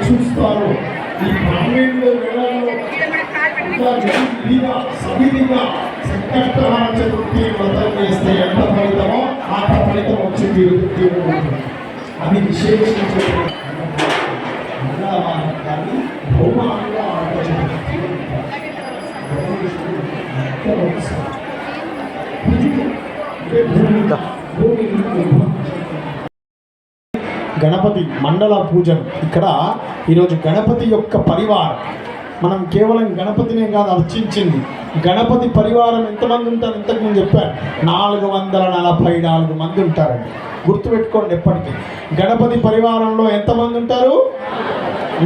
చూస్తారో ఈ గ్రామీణ సమితిగా సంకష్టహార చతుర్థి వ్రతం చేస్తే ఎంత ఫలితమో అంత ఫలితం వచ్చి తీరుతుంది అని విశేషించే భౌమానంగా గణపతి మండల పూజలు ఇక్కడ ఈరోజు గణపతి యొక్క పరివారం. మనం కేవలం గణపతినే కాదు అర్చించింది, గణపతి పరివారం ఎంతమంది ఉంటారు ఇంతకుముందు చెప్పారు, 444 మంది ఉంటారండి. గుర్తుపెట్టుకోండి ఎప్పటికీ. గణపతి పరివారంలో ఎంతమంది ఉంటారు?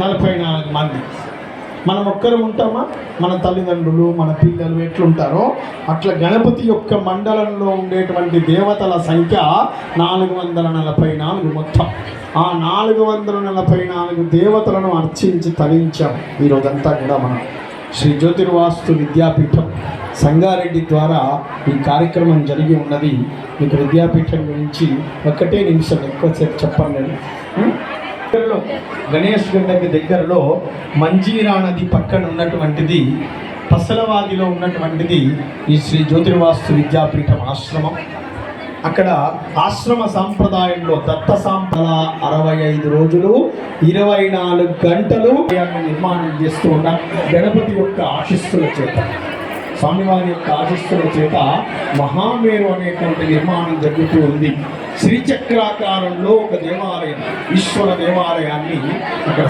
44 మంది. మనం ఒక్కరు ఉంటామా? మన తల్లిదండ్రులు, మన పిల్లలు ఎట్లుంటారో అట్లా గణపతి యొక్క మండలంలో ఉండేటువంటి దేవతల సంఖ్య 444 మొత్తం. ఆ 444 దేవతలను అర్చించి తరించాం ఈరోజంతా కూడా. మనం శ్రీ జ్యోతిర్వాస్తు విద్యాపీఠం సంగారెడ్డి ద్వారా ఈ కార్యక్రమం జరిగి ఉన్నది. మీకు విద్యాపీఠం గురించి ఒక్కటే నిమిషం ఎక్కువసేపు చెప్పండి. దగ్గరలో గణేష్ గడ్డకి దగ్గరలో మంజీరా నది పక్కన ఉన్నటువంటిది, పసలవాదిలో ఉన్నటువంటిది ఈ శ్రీ జ్యోతిర్వాస్తు విద్యాపీఠం ఆశ్రమం. అక్కడ ఆశ్రమ సాంప్రదాయంలో దత్త సాంప్రదాయ 65 రోజులు 24 గంటలు నిర్మాణం చేస్తూ ఉన్న గణపతి యొక్క ఆశీస్సుల చేత, స్వామివారి యొక్క ఆశీస్సుల చేత మహామేరు అనేటువంటి నిర్మాణం జరుగుతూ ఉంది. శ్రీచక్రాకారంలో ఒక దేవాలయం, ఈశ్వర దేవాలయాన్ని అక్కడ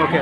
ఓకే.